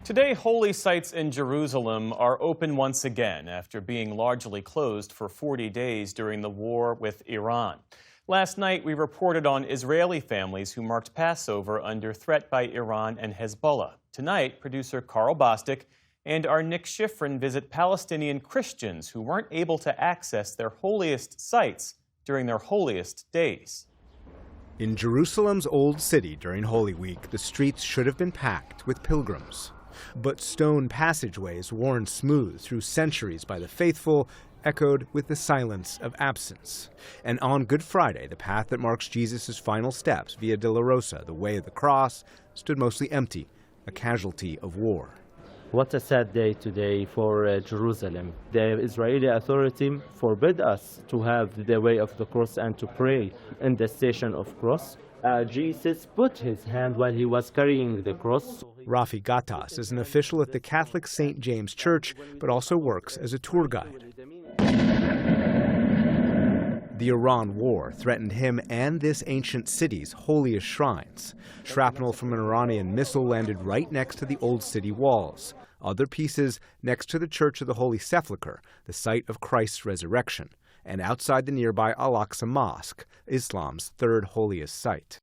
Today, holy sites in Jerusalem are open once again after being largely closed for 40 days during the war with Iran. Last night, we reported on Israeli families who marked Passover under threat by Iran and Hezbollah. Tonight, producer Carl Bostic and our Nick Schifrin visit Palestinian Christians who weren't able to access their holiest sites during their holiest days. In Jerusalem's Old City during Holy Week, the streets should have been packed with pilgrims. But stone passageways worn smooth through centuries by the faithful echoed with the silence of absence. And on Good Friday, the path that marks Jesus' final steps, Via Dolorosa, the way of the cross, stood mostly empty, a casualty of war. What a sad day today for Jerusalem. The Israeli authority forbid us to have the way of the cross and to pray in the station of cross. Jesus put his hand while he was carrying the cross. Rafi Gattas is an official at the Catholic St. James Church, but also works as a tour guide. The Iran war threatened him and this ancient city's holiest shrines. Shrapnel from an Iranian missile landed right next to the old city walls. Other pieces next to the Church of the Holy Sepulchre, the site of Christ's resurrection, and outside the nearby Al-Aqsa Mosque, Islam's third holiest site.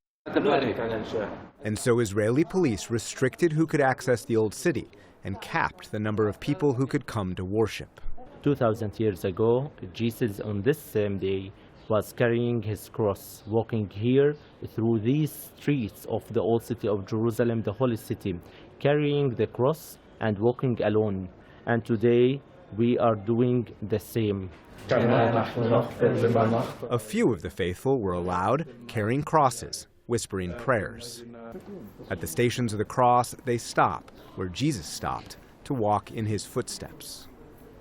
And so Israeli police restricted who could access the old city and capped the number of people who could come to worship. 2,000 years ago, Jesus on this same day was carrying his cross, walking here through these streets of the old city of Jerusalem, the holy city, carrying the cross and walking alone. And today we are doing the same. A few of the faithful were allowed, carrying crosses, whispering prayers. At the stations of the cross, they stop where Jesus stopped to walk in his footsteps.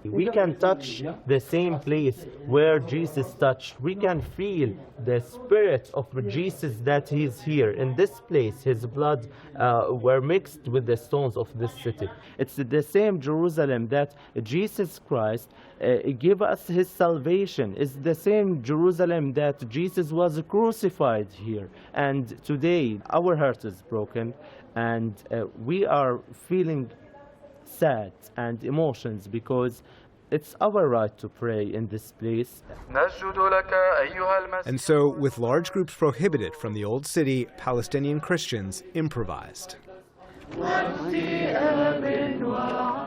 We can touch the same place where Jesus touched. We can feel the spirit of Jesus that he's here. In this place, his blood were mixed with the stones of this city. It's the same Jerusalem that Jesus Christ gave us his salvation. It's the same Jerusalem that Jesus was crucified here. And today, our heart is broken, and we are feeling sad and emotions because it's our right to pray in this place. And so, with large groups prohibited from the old city, Palestinian Christians improvised.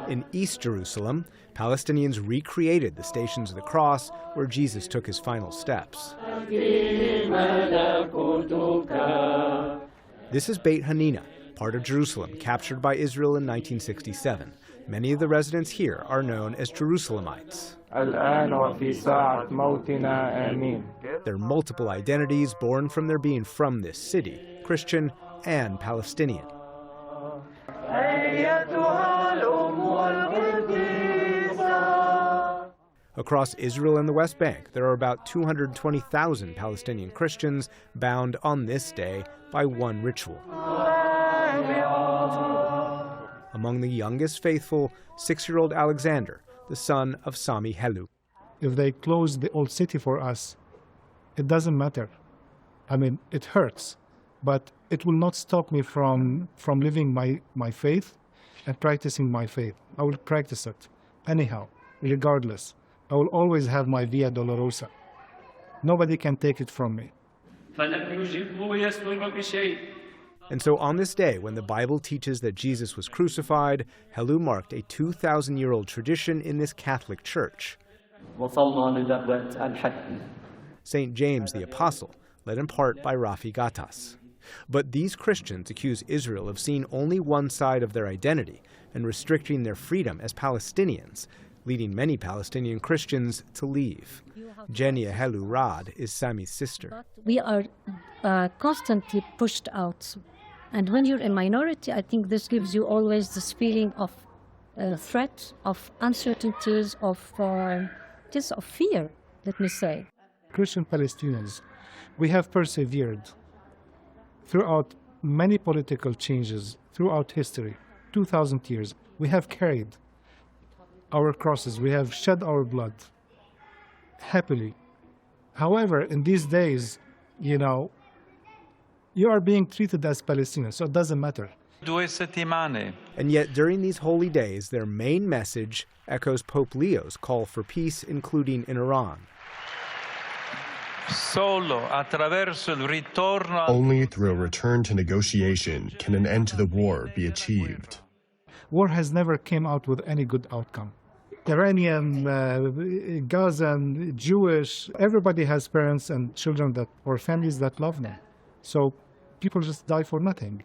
In East Jerusalem, Palestinians recreated the Stations of the Cross where Jesus took his final steps. This is Beit Hanina, part of Jerusalem captured by Israel in 1967. Many of the residents here are known as Jerusalemites. Their multiple identities born from their being from this city, Christian and Palestinian. Across Israel and the West Bank, there are about 220,000 Palestinian Christians bound on this day by one ritual. Among the youngest faithful, 6-year-old Alexander, the son of Sami Helu. If they close the old city for us, it doesn't matter. I mean, it hurts, but it will not stop me from living my faith and practicing my faith. I will practice it anyhow, regardless. I will always have my Via Dolorosa. Nobody can take it from me. And so on this day, when the Bible teaches that Jesus was crucified, Helu marked a 2,000-year-old tradition in this Catholic church. St. James the Apostle, led in part by Rafi Gattas. But these Christians accuse Israel of seeing only one side of their identity and restricting their freedom as Palestinians, leading many Palestinian Christians to leave. Jenia Helu Rad is Sami's sister. We are constantly pushed out. And when you're a minority, I think this gives you always this feeling of threat, of uncertainties, of just of fear, let me say. Christian Palestinians, we have persevered throughout many political changes, throughout history, 2,000 years. We have carried our crosses, we have shed our blood, happily. However, in these days, you are being treated as Palestinians, so it doesn't matter. 2 settimane. And yet, during these holy days, their main message echoes Pope Leo's call for peace, including in Iran. Only through a return to negotiation can an end to the war be achieved. War has never came out with any good outcome. Iranian, Gazan, Jewish, everybody has parents and children or families that love them. So people just die for nothing.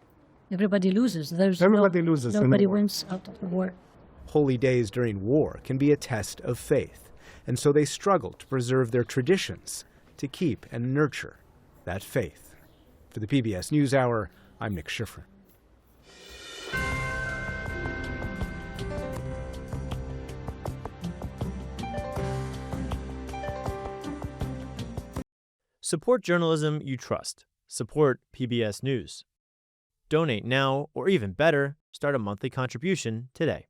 Everybody loses. Everybody loses. Nobody wins out of the war. Holy days during war can be a test of faith, and so they struggle to preserve their traditions, to keep and nurture that faith. For the PBS News Hour, I'm Nick Schiffer. Support journalism you trust. Support PBS News. Donate now, or even better, start a monthly contribution today.